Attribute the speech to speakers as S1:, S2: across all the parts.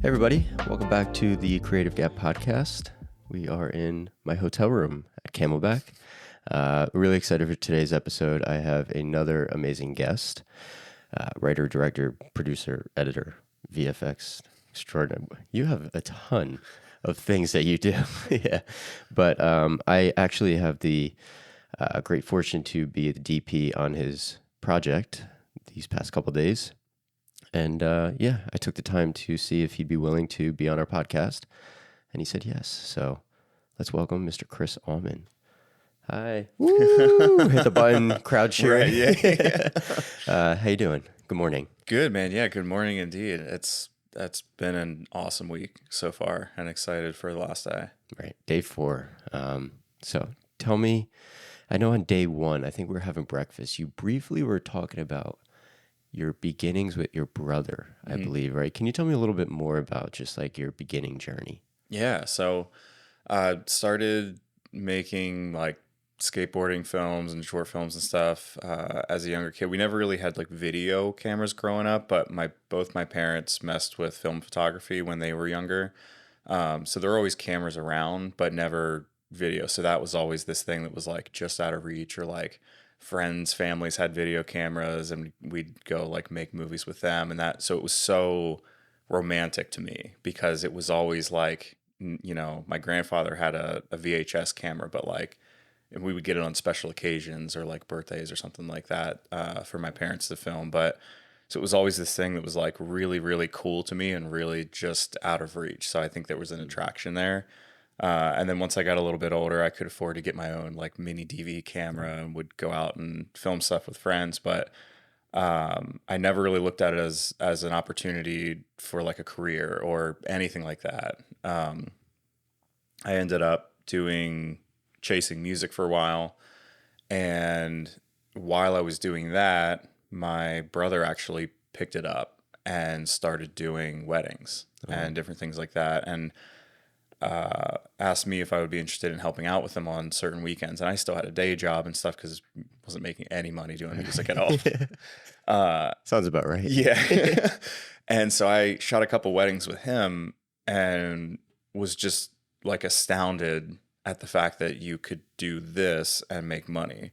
S1: Hey everybody, welcome back to the Creative Gap podcast. We are in my hotel room at Camelback. Really excited for today's episode. I have another amazing guest, writer, director, producer, editor, VFX extraordinary. You have a ton of things that you do. Yeah, but I actually have the great fortune to be the DP on his project these past couple days. And I took the time to see if he'd be willing to be on our podcast. And he said yes. So let's welcome Mr. Chris Aumen. Hi. Woo! Hit the button, crowd cheer.
S2: Right, yeah.
S1: How you doing? Good morning.
S2: Good, man. Yeah, good morning indeed. That's been an awesome week so far and excited for the last day.
S1: Right, day 4. So tell me, I know on day 1, I think we were having breakfast. You briefly were talking about your beginnings with your brother, I believe, right? Can you tell me a little bit more about just like your beginning journey?
S2: Yeah, so I started making like skateboarding films and short films and stuff as a younger kid. We never really had like video cameras growing up, but both my parents messed with film photography when they were younger. So there were always cameras around, but never video. So that was always this thing that was like just out of reach, or like families had video cameras and we'd go like make movies with them and that. So it was so romantic to me because it was always like, my grandfather had a VHS camera, but like, and we would get it on special occasions or like birthdays or something like that for my parents to film. But so it was always this thing that was like really, really cool to me and really just out of reach. So I think there was an attraction there. And then once I got a little bit older, I could afford to get my own like mini DV camera and would go out and film stuff with friends. But I never really looked at it as an opportunity for like a career or anything like that. I ended up chasing music for a while. And while I was doing that, my brother actually picked it up and started doing weddings and different things like that. And asked me if I would be interested in helping out with them on certain weekends. And I still had a day job and stuff because I wasn't making any money doing music at all.
S1: Sounds about right.
S2: Yeah. And so I shot a couple weddings with him and was just like astounded at the fact that you could do this and make money.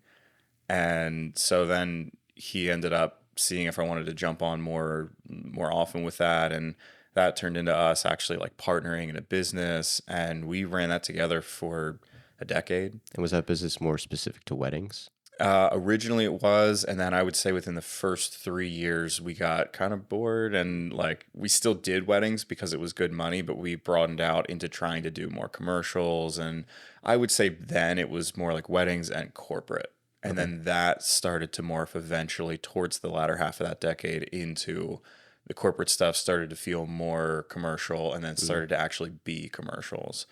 S2: And so then he ended up seeing if I wanted to jump on more often with that, and that turned into us actually like partnering in a business, and we ran that together for a decade.
S1: And was that business more specific to weddings?
S2: Originally it was, and then I would say within the first 3 years we got kind of bored, and like we still did weddings because it was good money, but we broadened out into trying to do more commercials. And I would say then it was more like weddings and corporate. And then that started to morph eventually towards the latter half of that decade into the corporate stuff started to feel more commercial and then started to actually be commercials.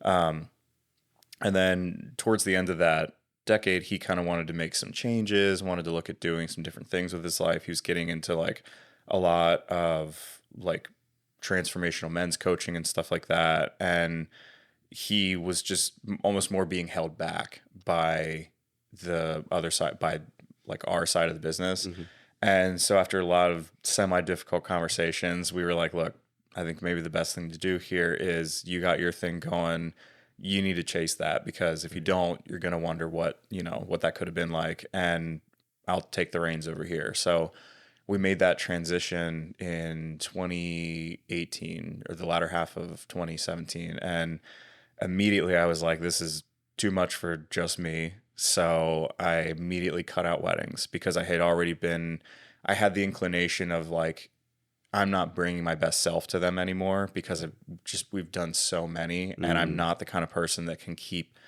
S2: And then towards the end of that decade, he kind of wanted to make some changes, wanted to look at doing some different things with his life. He was getting into like a lot of like transformational men's coaching and stuff like that. And he was just almost more being held back by the other side, by like our side of the business. And so after a lot of semi-difficult conversations, we were like, look, I think maybe the best thing to do here is you got your thing going. You need to chase that, because if you don't, you're going to wonder what that could have been like. And I'll take the reins over here. So we made that transition in 2018 or the latter half of 2017. And immediately I was like, this is too much for just me. So I immediately cut out weddings because I had the inclination of like, I'm not bringing my best self to them anymore because we've done so many, and I'm not the kind of person that can keep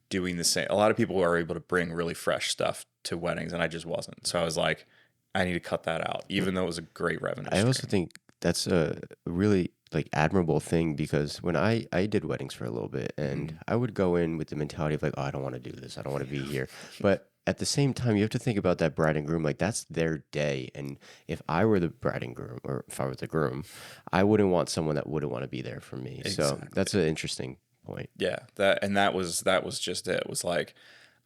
S2: doing the same. A lot of people are able to bring really fresh stuff to weddings, and I just wasn't. So I was like, I need to cut that out, even though it was a great revenue stream.
S1: I also think that's a really like admirable thing, because when I did weddings for a little bit, and I would go in with the mentality of like, oh, I don't want to do this, I don't want to be here. But at the same time, you have to think about that bride and groom, like that's their day. And if I were the bride and groom, or if I was the groom, I wouldn't want someone that wouldn't want to be there for me.
S2: Exactly.
S1: So that's an interesting point.
S2: Yeah, that was just it. It was like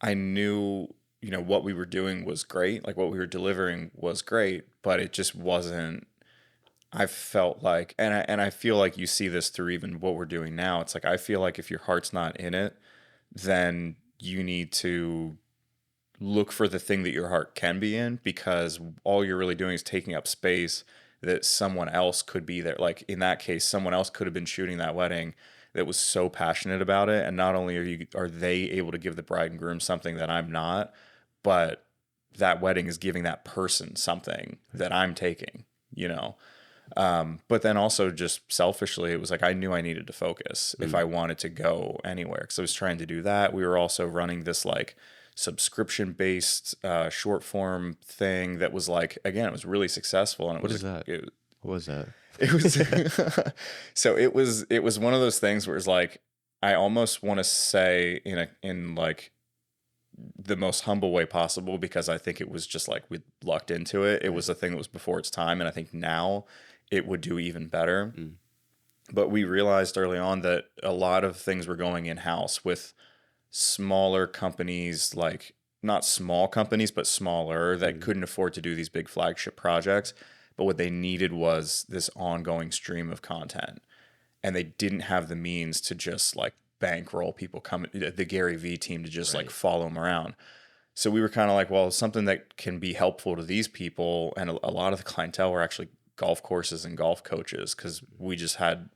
S2: I knew, what we were doing was great, like what we were delivering was great, but it just wasn't I felt like, and I feel like you see this through even what we're doing now. It's like, I feel like if your heart's not in it, then you need to look for the thing that your heart can be in, because all you're really doing is taking up space that someone else could be there. Like in that case, someone else could have been shooting that wedding that was so passionate about it. And not only are they able to give the bride and groom something that I'm not, but that wedding is giving that person something that I'm taking, you know? But then also just selfishly, it was like I knew I needed to focus if I wanted to go anywhere, because I was trying to do that. We were also running this like subscription based short form thing that was like, again, it was really successful, and it
S1: What
S2: was
S1: is that? What was that?
S2: it was so it was one of those things where it's like, I almost want to say in like the most humble way possible, because I think it was just like we lucked into it. It was a thing that was before its time, and I think now it would do even better. But we realized early on that a lot of things were going in house with smaller companies, like not small companies, but smaller, that couldn't afford to do these big flagship projects. But what they needed was this ongoing stream of content. And they didn't have the means to just like bankroll people coming, the Gary V team, to just like follow them around. So we were kind of like, well, something that can be helpful to these people. And a lot of the clientele were actually golf courses and golf coaches, because we had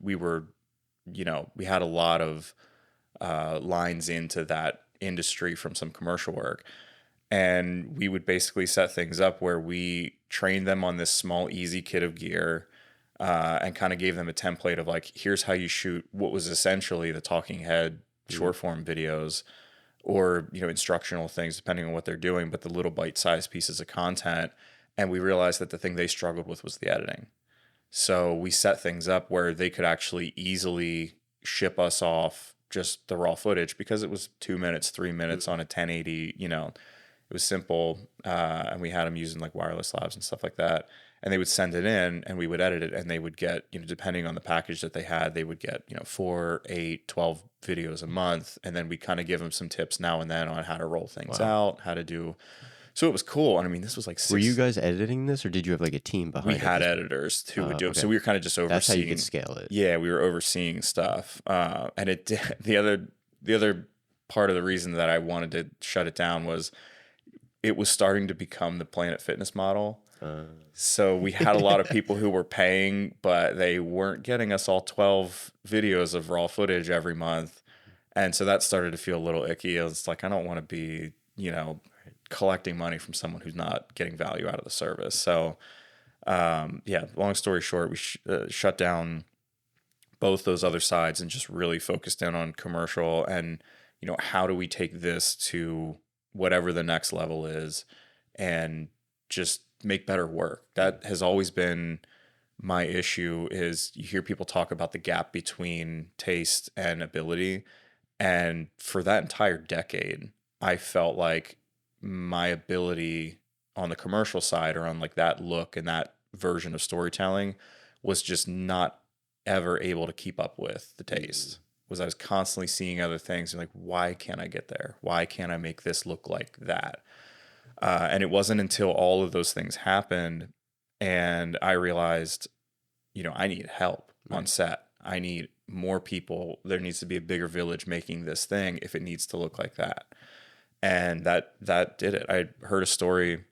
S2: a lot of lines into that industry from some commercial work. And we would basically set things up where we trained them on this small, easy kit of gear, and kind of gave them a template of like, here's how you shoot what was essentially the talking head short form videos, or, instructional things, depending on what they're doing, but the little bite-sized pieces of content. And we realized that the thing they struggled with was the editing. So we set things up where they could actually easily ship us off just the raw footage, because it was 2 minutes, 3 minutes on a 1080, it was simple. And we had them using like wireless labs and stuff like that. And they would send it in and we would edit it, and they would get, depending on the package that they had, they would get, 4, 8, 12 videos a month. And then we kind of give them some tips now and then on how to roll things out, how to do. So it was cool. And I mean, this was like
S1: Were you guys editing this, or did you have like a team behind
S2: we
S1: it?
S2: had editors who would do it.
S1: Okay.
S2: So we were kind of just overseeing.
S1: That's how you could scale it.
S2: Yeah, we were overseeing stuff. And the other part of the reason that I wanted to shut it down was it was starting to become the Planet Fitness model. So we had a lot of people who were paying, but they weren't getting us all 12 videos of raw footage every month. And so that started to feel a little icky. I was like, I don't want to be, collecting money from someone who's not getting value out of the service. So, long story short, we shut down both those other sides and just really focused in on commercial and, how do we take this to whatever the next level is and just make better work. That has always been my issue. Is you hear people talk about the gap between taste and ability. And for that entire decade, I felt like my ability on the commercial side, or on like that look and that version of storytelling, was just not ever able to keep up with the taste. Was I was constantly seeing other things and like, why can't I get there? Why can't I make this look like that? And it wasn't until all of those things happened and I realized, I need help on set. I need more people. There needs to be a bigger village making this thing if it needs to look like that. And that did it. I heard a story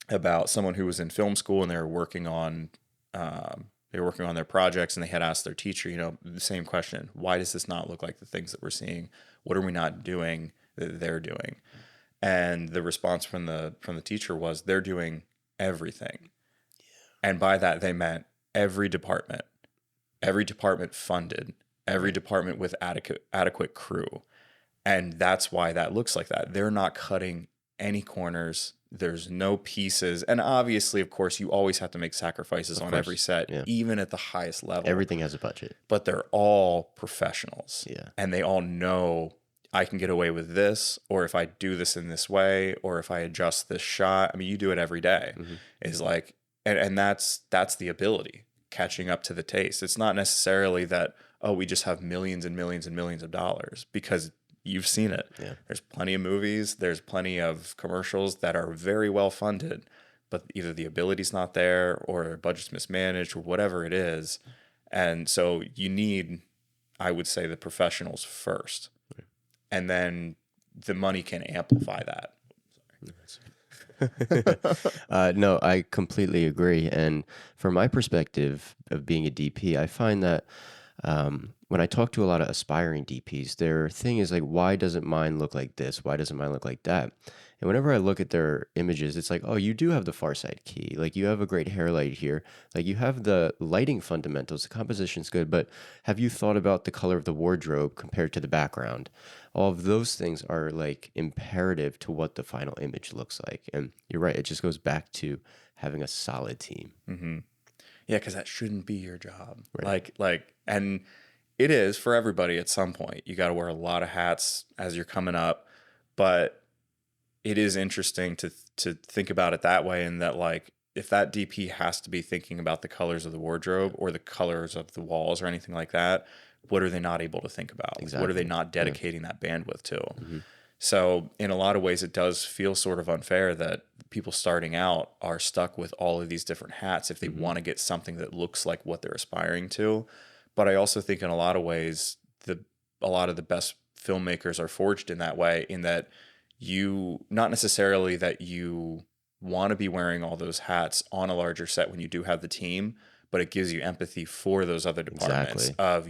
S2: about someone who was in film school and they were working on their projects, and they had asked their teacher, the same question: why does this not look like the things that we're seeing? What are we not doing that they're doing? And the response from the teacher was, they're doing everything. And by that they meant every department funded, every department with adequate crew. And that's why that looks like that. They're not cutting any corners. There's no pieces. And obviously, of course, you always have to make sacrifices on every set, even at the highest level.
S1: Everything has a budget.
S2: But they're all professionals.
S1: Yeah.
S2: And they all know, I can get away with this, or if I do this in this way, or if I adjust this shot. I mean, you do it every day. Is like, and that's the ability, catching up to the taste. It's not necessarily that, we just have millions and millions and millions of dollars, because you've seen it. Yeah. There's plenty of movies. There's plenty of commercials that are very well funded, but either the ability's not there or budget's mismanaged or whatever it is. And so you need, I would say, the professionals first, and then the money can amplify that.
S1: No, I completely agree. And from my perspective of being a DP, I find that when I talk to a lot of aspiring DPs, their thing is like, why doesn't mine look like this? Why doesn't mine look like that? And whenever I look at their images, it's like, oh, you do have the far side key. Like you have a great hair light here. Like you have the lighting fundamentals. The composition's good, but have you thought about the color of the wardrobe compared to the background? All of those things are like imperative to what the final image looks like. And you're right. It just goes back to having a solid team.
S2: Mm-hmm. Yeah, because that shouldn't be your job.
S1: Right.
S2: And it is for everybody at some point. You got to wear a lot of hats as you're coming up, but it is interesting to think about it that way, and that like if that DP has to be thinking about the colors of the wardrobe or the colors of the walls or anything like that, what are they not able to think about?
S1: Exactly.
S2: What are they not dedicating that bandwidth to?
S1: Mm-hmm.
S2: So in a lot of ways, it does feel sort of unfair that people starting out are stuck with all of these different hats if they want to get something that looks like what they're aspiring to. But I also think in a lot of ways, a lot of the best filmmakers are forged in that way, in that you, not necessarily that you want to be wearing all those hats on a larger set when you do have the team, but it gives you empathy for those other departments of,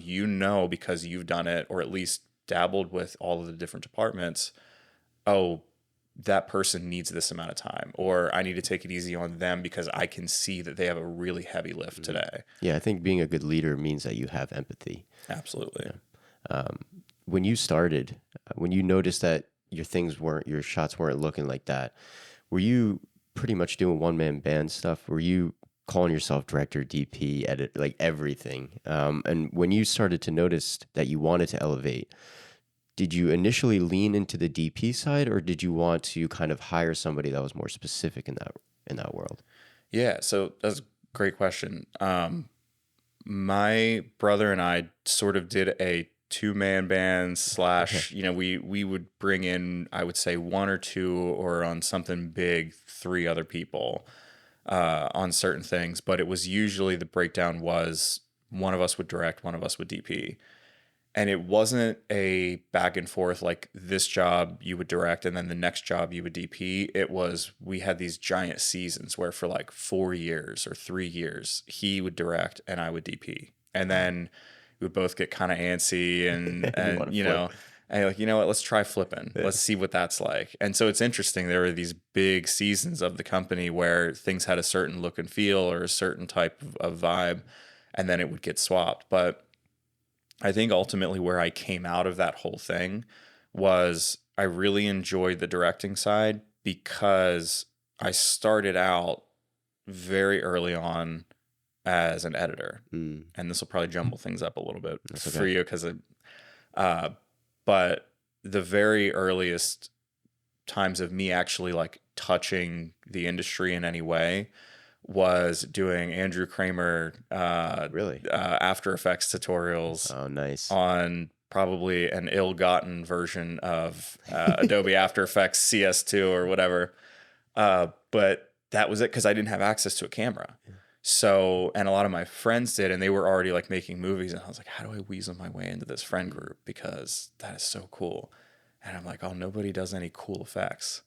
S2: because you've done it, or at least dabbled with all of the different departments. Oh, that person needs this amount of time, or I need to take it easy on them because I can see that they have a really heavy lift today.
S1: Yeah, I think being a good leader means that you have empathy.
S2: Absolutely.
S1: Yeah. When you started, when you noticed that your shots weren't looking like that, were you pretty much doing one-man band stuff? Were you calling yourself director, DP, edit, like everything? And when you started to notice that you wanted to elevate, did you initially lean into the DP side, or did you want to kind of hire somebody that was more specific in that world?
S2: Yeah, so that's a great question. My brother and I sort of did a two-man band slash, we would bring in, I would say, one or two, or on something big, three other people on certain things. But it was usually, the breakdown was one of us would direct, one of us would DP. And it wasn't a back and forth like this job you would direct and then the next job you would DP. It was, we had these giant seasons where for like 4 years or 3 years, he would direct and I would DP. And then we would both get kind of antsy and and you're like, you know what, let's try flipping. Yeah. Let's see what that's like. And so it's interesting. There were these big seasons of the company where things had a certain look and feel or a certain type of vibe, and then it would get swapped. But I think ultimately where I came out of that whole thing was I really enjoyed the directing side, because I started out very early on as an editor. And this will probably jumble things up a little bit for you, because but the very earliest times of me actually like touching the industry in any way was doing Andrew Kramer After Effects tutorials.
S1: Oh, nice.
S2: On probably an ill-gotten version of Adobe After Effects CS2 or whatever. But that was it, because I didn't have access to a camera. Yeah. So, and a lot of my friends did, and they were already like making movies, and I was like, how do I weasel my way into this friend group? Because that is so cool. And I'm like, oh, nobody does any cool effects.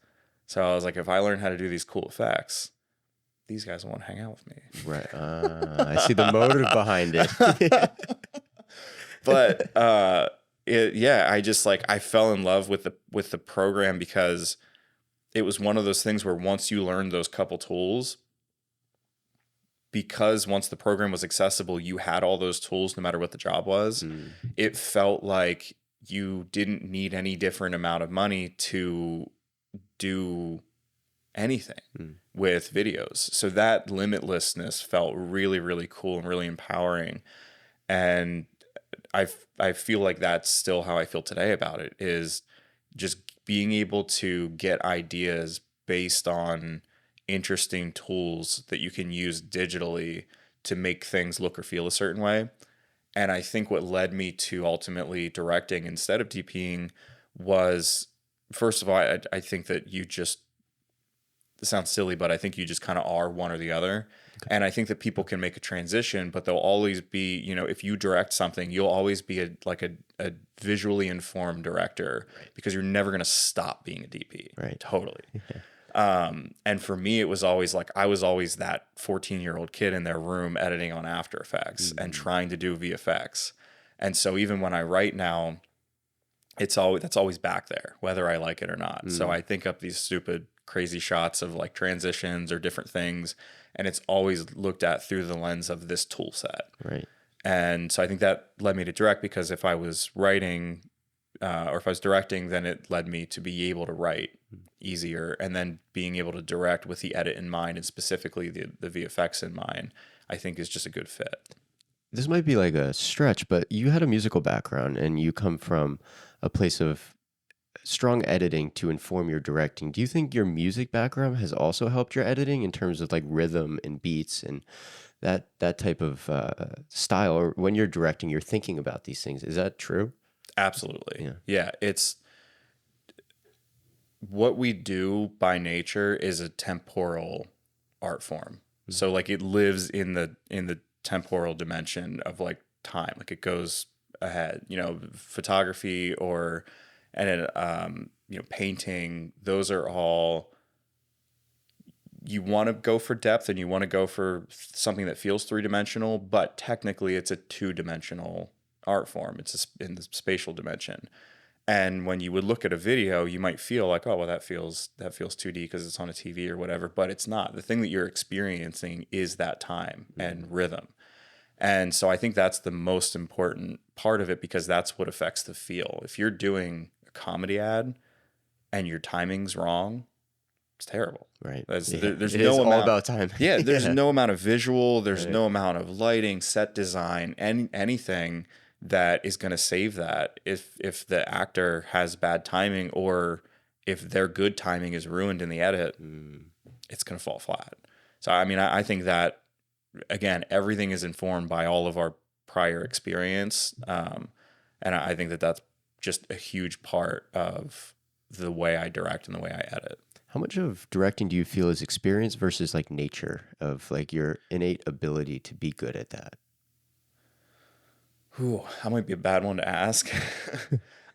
S2: So I was like, if I learn how to do these cool effects, these guys will want to hang out with me.
S1: Right. I see the motive behind it.
S2: But I just like, I fell in love with the program, because it was one of those things where once you learned those couple tools, because once the program was accessible, you had all those tools no matter what the job was. It felt like you didn't need any different amount of money to do anything with videos. So that limitlessness felt really, really cool and really empowering. And I feel like that's still how I feel today about it, is just being able to get ideas based on interesting tools that you can use digitally to make things look or feel a certain way. And I think what led me to ultimately directing instead of DPing was, first of all, I think that you just, this sounds silly, but I think you just kind of are one or the other. And I think that people can make a transition, but they'll always be, you know, if you direct something, you'll always be a visually informed director because you're never going to stop being a DP.
S1: Right.
S2: Totally. And for me, it was always like I was always that 14-year-old kid in their room editing on After Effects and trying to do VFX. And so even when I write now, that's always back there, whether I like it or not. So I think up these stupid, crazy shots of like transitions or different things, and it's always looked at through the lens of this tool set.
S1: Right.
S2: And so I think that led me to direct, because if I was writing or if I was directing, then it led me to be able to write easier, and then being able to direct with the edit in mind and specifically the VFX in mind, I think is just a good fit.
S1: This might be like a stretch, but you had a musical background and you come from a place of strong editing to inform your directing. Do you think your music background has also helped your editing in terms of like rhythm and beats and that type of style? Or when you're directing, you're thinking about these things. Is that true?
S2: Absolutely. Yeah. It's what we do by nature is a temporal art form. So like it lives in the temporal dimension of like time. Like it goes ahead, you know, photography or you know, painting, those are all, you want to go for depth and you want to go for something that feels three-dimensional, but technically it's a two-dimensional art form. It's in the spatial dimension. And when you would look at a video, you might feel like, oh, well, that feels 2D because it's on a TV or whatever, but it's not. The thing that you're experiencing is that time and rhythm. And so I think that's the most important part of it, because that's what affects the feel. If you're doing a comedy ad and your timing's wrong, it's terrible.
S1: Right.
S2: There's
S1: It
S2: no
S1: is
S2: amount,
S1: all about time.
S2: yeah, there's
S1: Yeah.
S2: no amount of visual, there's
S1: Right.
S2: no amount of lighting, set design, anything that is going to save that if the actor has bad timing, or if their good timing is ruined in the edit, it's going to fall flat. So I mean, I think that, again, everything is informed by all of our prior experience, and I think that that's just a huge part of the way I direct and the way I edit.
S1: How much of directing do you feel is experience versus like nature of like your innate ability to be good at that?
S2: Ooh, that might be a bad one to ask.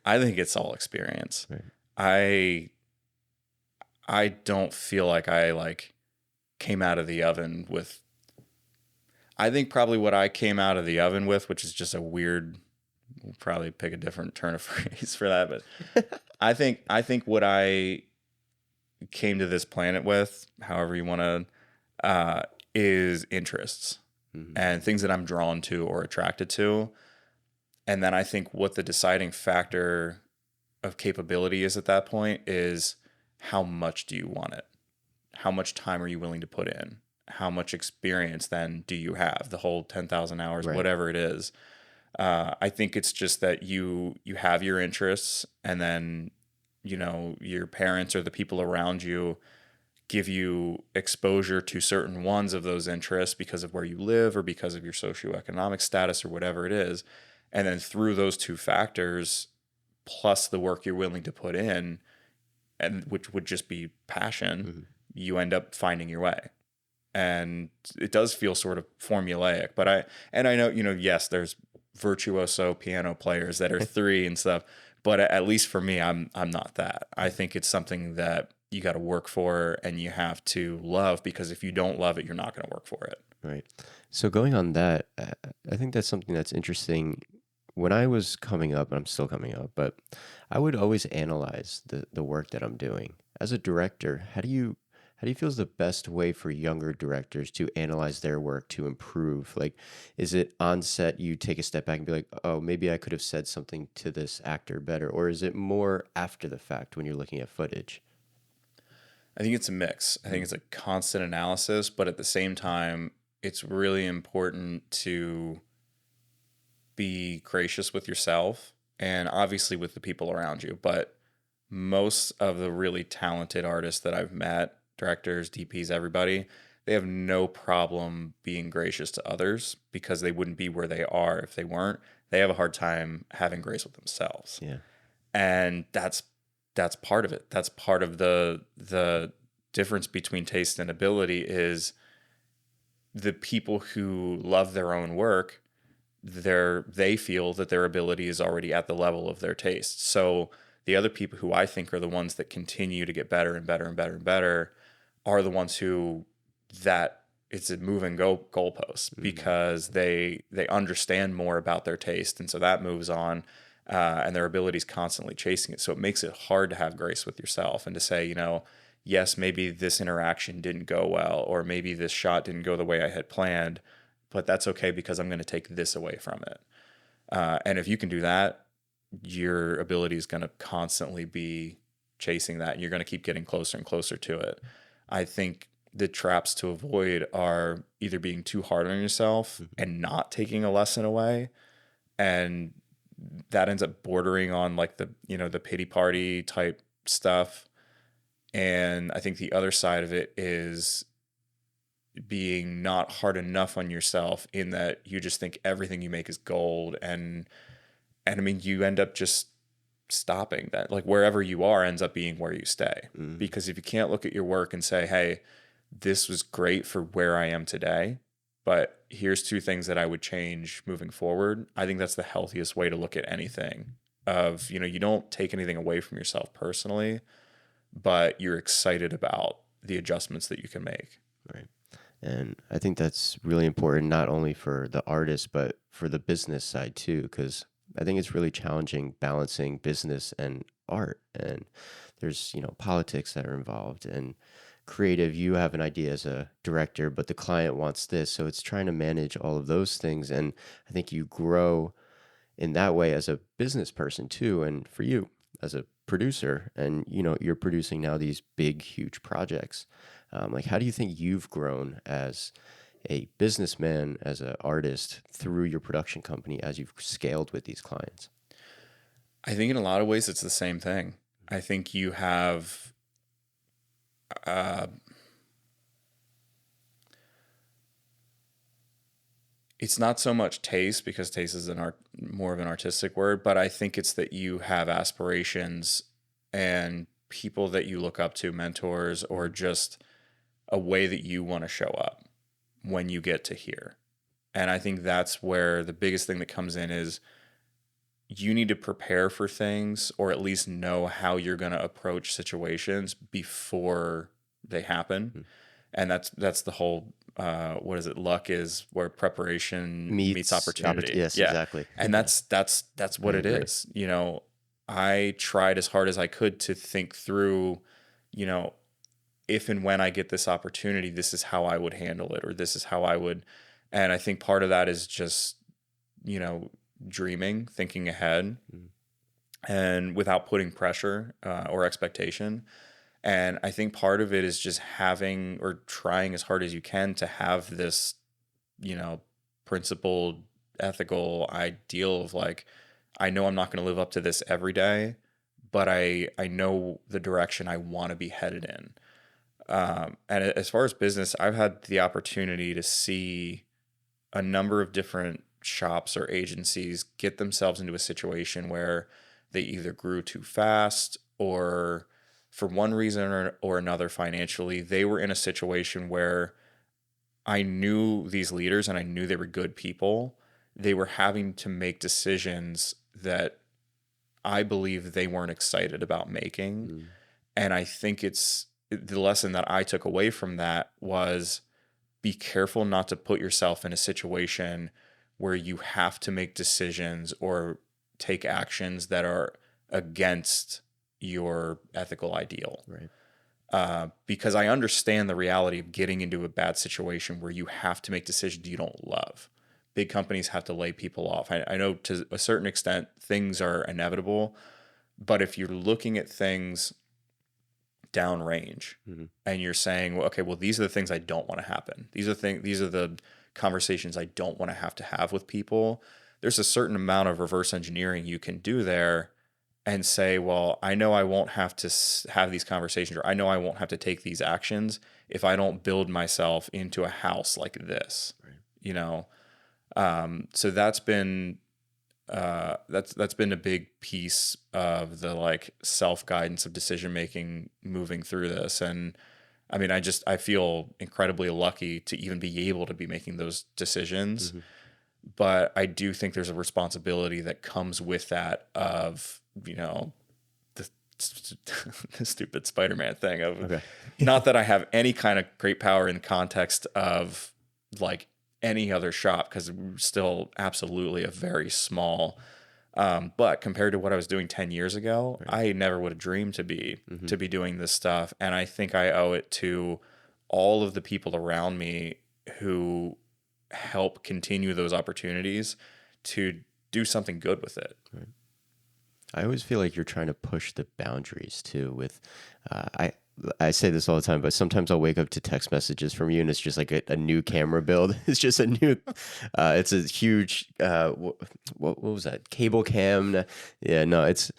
S2: I think it's all experience.
S1: Right.
S2: I don't feel like I like came out of the oven with. I think probably what I came out of the oven with, which is just a weird. We'll probably pick a different turn of phrase for that, but I think what I came to this planet with, however you want to, is interests and things that I'm drawn to or attracted to. And then I think what the deciding factor of capability is at that point is how much do you want it? How much time are you willing to put in? How much experience then do you have? The whole 10,000 hours,
S1: Right.
S2: whatever it is. I think it's just that you have your interests, and then, you know, your parents or the people around you give you exposure to certain ones of those interests because of where you live or because of your socioeconomic status or whatever it is. And then through those two factors, plus the work you're willing to put in, and which would just be passion, you end up finding your way. And it does feel sort of formulaic, but I know, you know, yes, there's virtuoso piano players that are three and stuff, but at least for me, I'm not that. I think it's something that you got to work for and you have to love, because if you don't love it, you're not going to work for it.
S1: Right. So going on that, I think that's something that's interesting. When I was coming up, and I'm still coming up, but I would always analyze the work that I'm doing. As a director, how do you feel is the best way for younger directors to analyze their work to improve? Like, is it on set you take a step back and be like, oh, maybe I could have said something to this actor better? Or is it more after the fact when you're looking at footage?
S2: I think it's a mix. I think it's a constant analysis, but at the same time, it's really important to be gracious with yourself and obviously with the people around you. But most of the really talented artists that I've met, directors, DPs, everybody, they have no problem being gracious to others, because they wouldn't be where they are if they weren't. They have a hard time having grace with themselves.
S1: Yeah.
S2: And that's part of it. That's part of the difference between taste and ability is the people who love their own work, they feel that their ability is already at the level of their taste. So the other people who I think are the ones that continue to get better and better and better and better are the ones who that it's a move and go goalpost because they understand more about their taste, and so that moves on, and their ability is constantly chasing it. So it makes it hard to have grace with yourself and to say, yes, maybe this interaction didn't go well, or maybe this shot didn't go the way I had planned, but that's okay because I'm going to take this away from it. And if you can do that, your ability is going to constantly be chasing that, and you're going to keep getting closer and closer to it. I think the traps to avoid are either being too hard on yourself and not taking a lesson away, and that ends up bordering on like the pity party type stuff. And I think the other side of it is being not hard enough on yourself in that you just think everything you make is gold, and I mean you end up just stopping that. Like wherever you are ends up being where you stay. Because if you can't look at your work and say, hey, this was great for where I am today, but here's two things that I would change moving forward, I think that's the healthiest way to look at anything. You don't take anything away from yourself personally, but you're excited about the adjustments that you can make.
S1: Right. And I think that's really important, not only for the artist, but for the business side too, because I think it's really challenging balancing business and art. And there's, politics that are involved, and creative, you have an idea as a director, but the client wants this. So it's trying to manage all of those things. And I think you grow in that way as a business person too. And for you as a producer, and you're producing now these big, huge projects. Like, how do you think you've grown as a businessman, as an artist through your production company as you've scaled with these clients?
S2: I think in a lot of ways it's the same thing. I think you have it's not so much taste, because taste is more of an artistic word, but I think it's that you have aspirations and people that you look up to, mentors, or just a way that you want to show up when you get to here. And I think that's where the biggest thing that comes in is you need to prepare for things, or at least know how you're going to approach situations before they happen. And that's the whole what is it? Luck is where preparation meets opportunity.
S1: Yes,
S2: yeah,
S1: exactly.
S2: and that's what it
S1: agree.
S2: is. I tried as hard as I could to think through, if and when I get this opportunity, this is how I would handle it, or this is how I would. And I think part of that is just, dreaming, thinking ahead, and without putting pressure or expectation. And I think part of it is just having, or trying as hard as you can to have this, principled, ethical ideal of like, I know I'm not going to live up to this every day, but I know the direction I want to be headed in. And as far as business, I've had the opportunity to see a number of different shops or agencies get themselves into a situation where they either grew too fast, or for one reason or another financially, they were in a situation where I knew these leaders and I knew they were good people. They were having to make decisions that I believe they weren't excited about making. And I think it's the lesson that I took away from that was be careful not to put yourself in a situation where you have to make decisions or take actions that are against your ethical ideal.
S1: Right.
S2: Because I understand the reality of getting into a bad situation where you have to make decisions you don't love. Big companies have to lay people off. I know to a certain extent things are inevitable, but if you're looking at things downrange and you're saying, well, okay, well, these are the things I don't want to happen. These are the conversations I don't want to have with people. There's a certain amount of reverse engineering you can do there and say, well, I know I won't have to have these conversations, or I know I won't have to take these actions if I don't build myself into a house like this. Right. So that's been a big piece of the like self-guidance of decision making moving through this. And I mean, I feel incredibly lucky to even be able to be making those decisions.
S1: Mm-hmm.
S2: But I do think there's a responsibility that comes with that of, the, the stupid Spider-Man thing of,
S1: Okay.
S2: not that I have any kind of great power in the context of like any other shop, because we're still absolutely a very small, but compared to what I was doing 10 years ago,
S1: Right.
S2: I never would have dreamed to be
S1: Mm-hmm.
S2: doing this stuff. And I think I owe it to all of the people around me who help continue those opportunities to do something good with it.
S1: Right. I always feel like you're trying to push the boundaries too. With, I say this all the time, but sometimes I'll wake up to text messages from you, and it's just like a new camera build. It's just a new, it's a huge, what was that? Cable cam. Yeah, no, it's.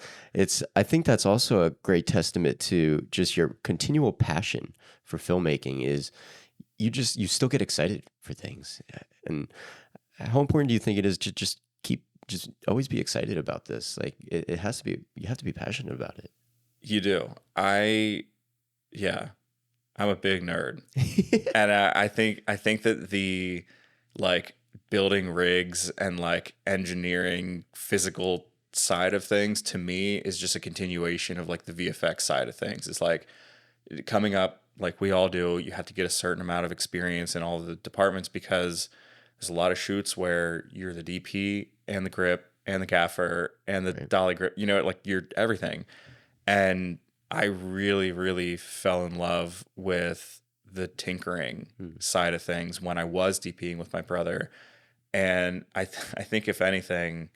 S1: I think that's also a great testament to just your continual passion for filmmaking. Is you still get excited for things, and how important do you think it is to just always be excited about this? Like it has to be, you have to be passionate about it.
S2: You do. Yeah, I'm a big nerd. And I think that the like building rigs and like engineering physical side of things to me is just a continuation of like the VFX side of things. It's like coming up, like we all do, you have to get a certain amount of experience in all of the departments, because there's a lot of shoots where you're the DP and the grip and the gaffer and the
S1: Right.
S2: dolly grip, like you're everything. And I really, really fell in love with the tinkering side of things when I was DPing with my brother. And I think if anything,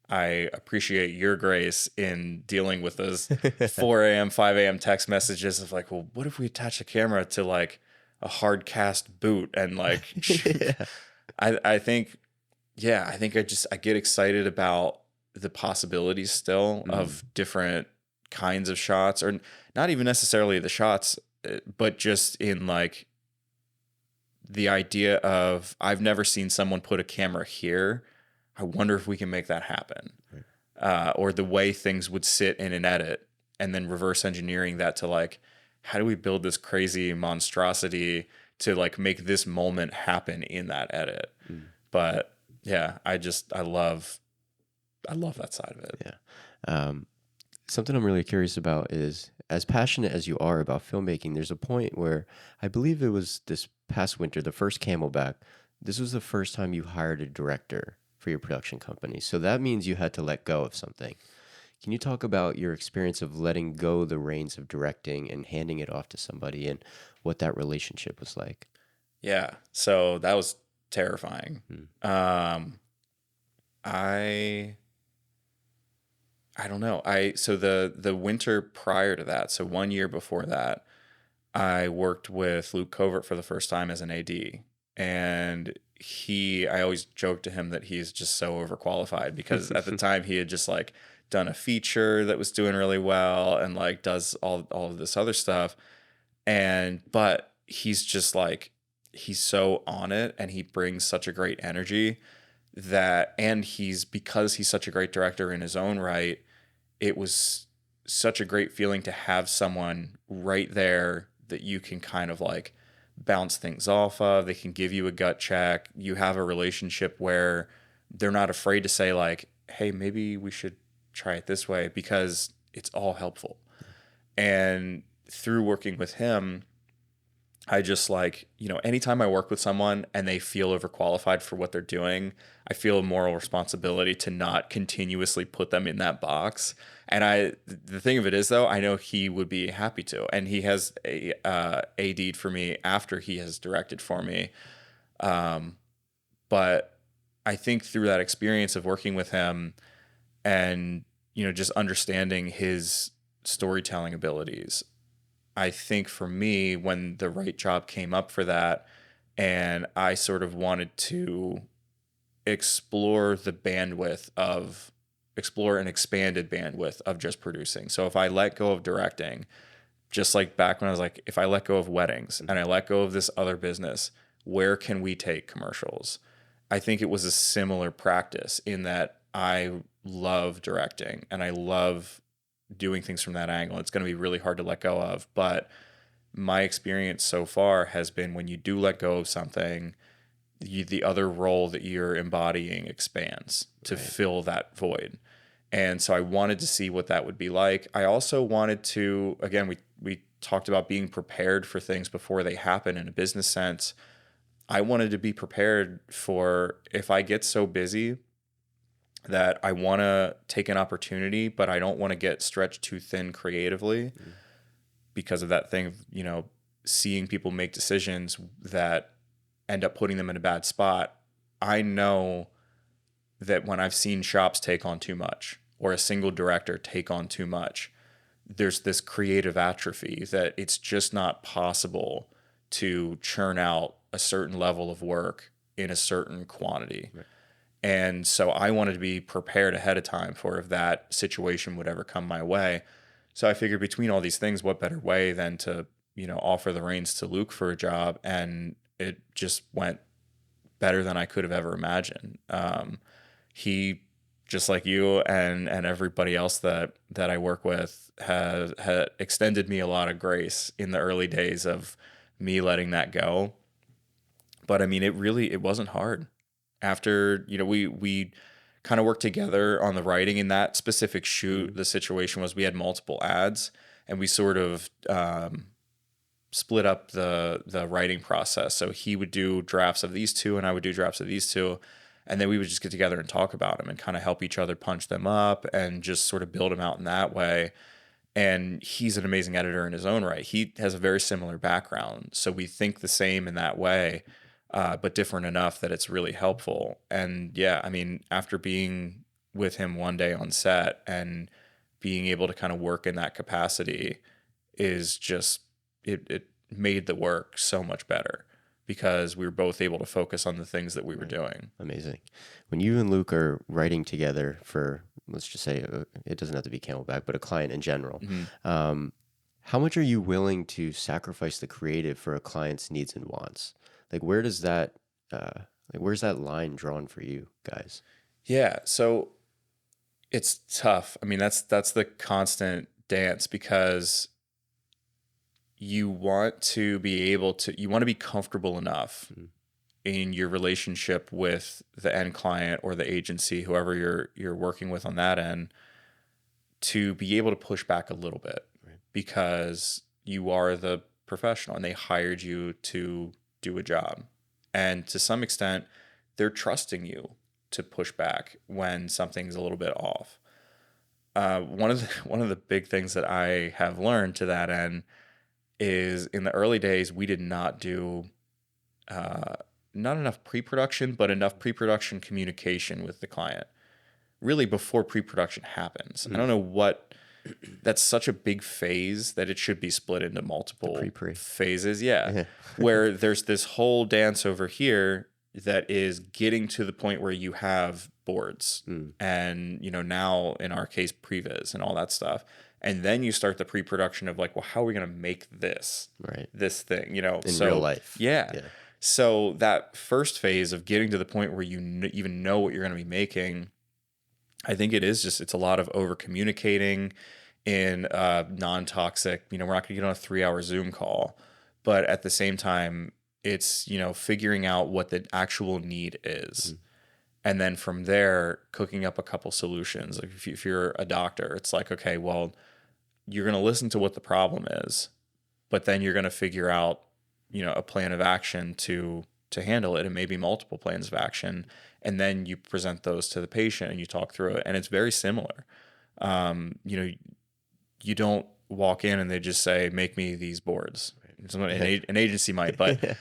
S2: I appreciate your grace in dealing with those 4 a.m., 5 a.m. text messages of like, well, what if we attach a camera to like a hard cast boot and like,
S1: Yeah.
S2: I think, yeah, I get excited about the possibilities still of different kinds of shots, or not even necessarily the shots, but just in like the idea of, I've never seen someone put a camera here. I wonder if we can make that happen. Or the way things would sit in an edit, and then reverse engineering that to like, how do we build this crazy monstrosity to like make this moment happen in that edit? But yeah, I love that side of it.
S1: Yeah. Something I'm really curious about is, as passionate as you are about filmmaking, there's a point where I believe it was this past winter, the first Camelback. This was the first time you hired a director for your production company. So that means you had to let go of something. Can you talk about your experience of letting go the reins of directing and handing it off to somebody, and what that relationship was like?
S2: Yeah. So that was terrifying. I don't know. So the winter prior to that, so 1 year before that, I worked with Luke Covert for the first time as an AD. And I always joke to him that he's just so overqualified, because at the time he had just like done a feature that was doing really well and like does all of this other stuff. But he's just like, he's so on it, and he brings such a great energy and because he's such a great director in his own right, it was such a great feeling to have someone right there that you can kind of like bounce things off of. They can give you a gut check. You have a relationship where they're not afraid to say like, hey, maybe we should try it this way, because it's all helpful. And through working with him, I just like, anytime I work with someone and they feel overqualified for what they're doing, I feel a moral responsibility to not continuously put them in that box. And the thing of it is, though, I know he would be happy to, and he has AD'd for me after he has directed for me. But I think through that experience of working with him and, just understanding his storytelling abilities, I think for me, when the right job came up for that, and I sort of wanted to explore an expanded bandwidth of just producing. So if I let go of directing, just like back when I was like, if I let go of weddings and I let go of this other business, where can we take commercials? I think it was a similar practice in that I love directing and I love doing things from that angle. It's going to be really hard to let go of, but my experience so far has been when you do let go of something, the other role that you're embodying expands to fill that void. And so I wanted to see what that would be like. I also wanted to, again, we talked about being prepared for things before they happen in a business sense. I wanted to be prepared for if I get so busy that I want to take an opportunity, but I don't want to get stretched too thin creatively because of that thing of, seeing people make decisions that end up putting them in a bad spot. I know that when I've seen shops take on too much or a single director take on too much, there's this creative atrophy that it's just not possible to churn out a certain level of work in a certain quantity. Right. And so I wanted to be prepared ahead of time for if that situation would ever come my way. So I figured between all these things, what better way than to, offer the reins to Luke for a job. And it just went better than I could have ever imagined. He, just like you and everybody else that I work with, had extended me a lot of grace in the early days of me letting that go. But I mean, it wasn't hard. After, we kind of worked together on the writing in that specific shoot. The situation was we had multiple ads and we sort of split up the writing process. So he would do drafts of these two and I would do drafts of these two. And then we would just get together and talk about them and kind of help each other punch them up and just sort of build them out in that way. And he's an amazing editor in his own right. He has a very similar background. So we think the same in that way, but different enough that it's really helpful. And yeah, I mean, after being with him one day on set and being able to kind of work in that capacity is just, it made the work so much better because we were both able to focus on the things that we were doing.
S1: Amazing. When you and Luke are writing together for, let's just say, it doesn't have to be Camelback, but a client in general, how much are you willing to sacrifice the creative for a client's needs and wants? Like, where's that line drawn for you guys?
S2: Yeah, so it's tough. I mean, that's the constant dance because you want to be comfortable enough in your relationship with the end client or the agency, whoever you're working with on that end, to be able to push back a little bit because you are the professional and they hired you to do a job. And to some extent, they're trusting you to push back when something's a little bit off. One of the big things that I have learned to that end is in the early days, we did not do not enough pre-production, but enough pre-production communication with the client. Really before pre-production happens. I don't know what, that's such a big phase that it should be split into multiple phases. Yeah. Where there's this whole dance over here that is getting to the point where you have boards and, now in our case, previs and all that stuff. And then you start the pre-production of like, well, how are we going to make this thing, in
S1: real life?
S2: Yeah. So that first phase of getting to the point where you even know what you're going to be making, I think it's a lot of over communicating in non-toxic, we're not going to get on a 3-hour Zoom call, but at the same time, it's, figuring out what the actual need is. And then from there, cooking up a couple solutions. Like if you're a doctor, it's like, okay, well, you're going to listen to what the problem is, but then you're going to figure out, a plan of action to handle it, and maybe multiple plans of action. And then you present those to the patient and you talk through it. And it's very similar. You don't walk in and they just say, make me these boards. An agency might, but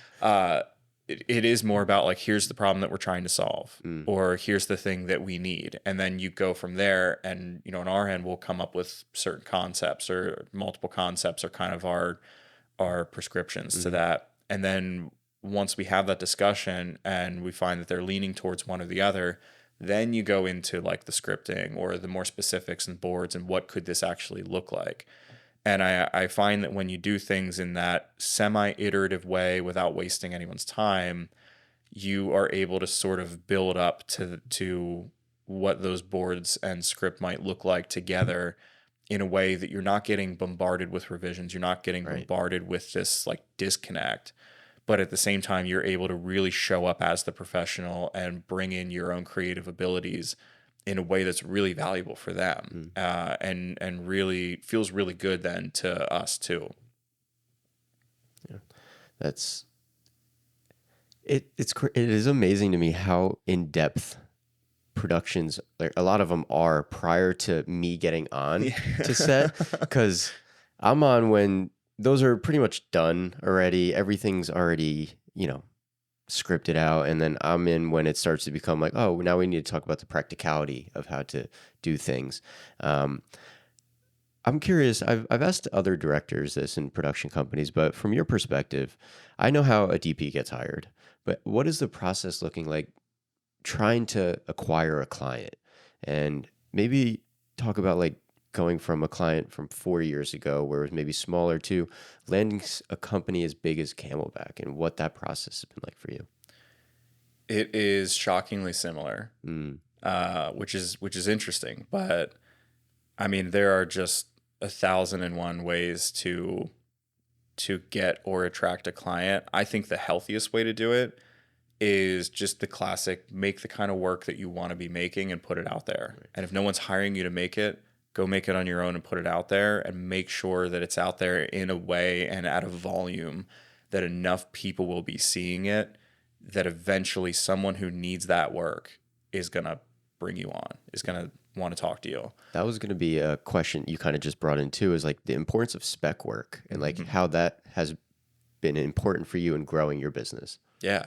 S2: it is more about like, here's the problem that we're trying to solve, or here's the thing that we need. And then you go from there and, on our end, we'll come up with certain concepts or multiple concepts or kind of our prescriptions to that. And then once we have that discussion and we find that they're leaning towards one or the other, then you go into like the scripting or the more specifics and boards and what could this actually look like. And I find that when you do things in that semi-iterative way without wasting anyone's time, you are able to sort of build up to what those boards and script might look like together in a way that you're not getting bombarded with revisions. You're not getting
S1: Right.
S2: bombarded with this like disconnect. But at the same time, you're able to really show up as the professional and bring in your own creative abilities in a way that's really valuable for them, and really feels really good then to us too.
S1: Yeah. That's it. It is amazing to me how in depth productions, like a lot of them are prior to me getting on
S2: Yeah.
S1: to set, because I'm on when those are pretty much done already. Everything's already, scripted out, and then I'm in when it starts to become like, oh, now we need to talk about the practicality of how to do things. Um, I'm curious. I've asked other directors this in production companies, but from your perspective, I know how a DP gets hired, but what is the process looking like trying to acquire a client? And maybe talk about like going from a client from 4 years ago where it was maybe smaller to landing a company as big as Camelback, and what that process has been like for you.
S2: It is shockingly similar,
S1: Mm,
S2: which is interesting. But I mean, there are just 1,001 ways to get or attract a client. I think the healthiest way to do it is just the classic: make the kind of work that you want to be making and put it out there.
S1: right.
S2: And if no one's hiring you to make it, go make it on your own and put it out there, and make sure that it's out there in a way and at a volume that enough people will be seeing it, that eventually someone who needs that work is going to bring you on, is going to want to talk to you.
S1: That was going to be a question you kind of just brought in too, is like the importance of spec work and like how that has been important for you in growing your business.
S2: Yeah.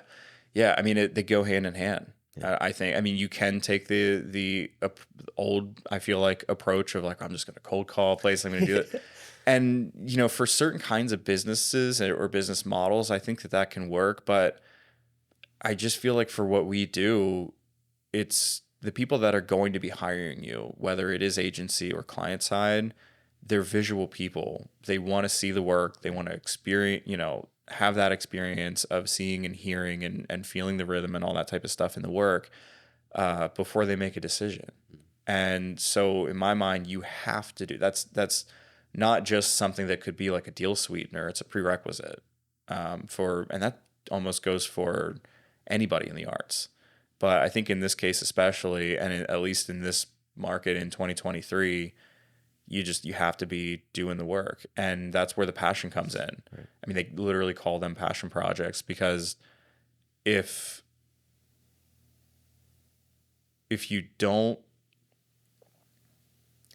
S2: Yeah. I mean, they go hand in hand.
S1: Yeah.
S2: I think, I mean, you can take the old, I feel like, approach of like, I'm just going to cold call a place, I'm going to do it. And, for certain kinds of businesses or business models, I think that can work. But I just feel like for what we do, it's the people that are going to be hiring you, whether it is agency or client side, they're visual people. They want to see the work. They want to experience, have that experience of seeing and hearing and feeling the rhythm and all that type of stuff in the work, before they make a decision. And so in my mind, you have to do that's not just something that could be like a deal sweetener. It's a prerequisite, and that almost goes for anybody in the arts. But I think in this case, especially, and at least in this market in 2023, you have to be doing the work. And that's where the passion comes in.
S1: Right.
S2: I mean, they literally call them passion projects, because if if you don't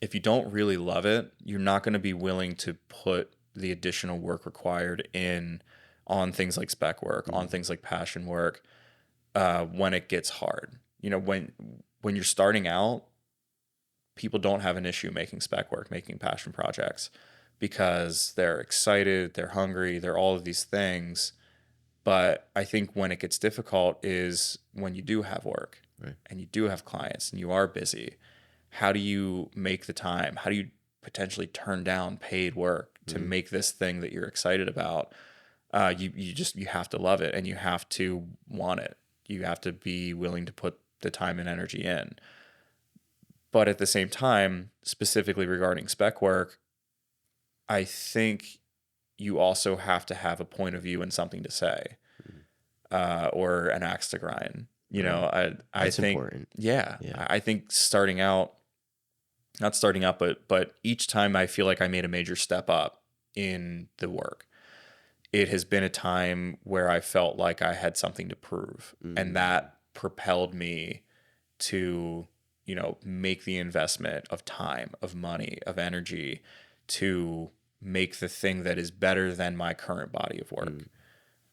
S2: if you don't really love it, you're not going to be willing to put the additional work required in on things like spec work, on things like passion work, when it gets hard. When you're starting out, people don't have an issue making spec work, making passion projects, because they're excited, they're hungry, they're all of these things. But I think when it gets difficult is when you do have work,
S1: Right.
S2: and you do have clients and you are busy. How do you make the time? How do you potentially turn down paid work to make this thing that you're excited about? You have to love it, and you have to want it. You have to be willing to put the time and energy in. But at the same time, specifically regarding spec work, I think you also have to have a point of view and something to say, or an axe to grind. I
S1: That's
S2: think,
S1: important.
S2: yeah,
S1: Yeah.
S2: I think starting out, not starting out, but each time I feel like I made a major step up in the work, it has been a time where I felt like I had something to prove, and that propelled me to, make the investment of time, of money, of energy to make the thing that is better than my current body of work.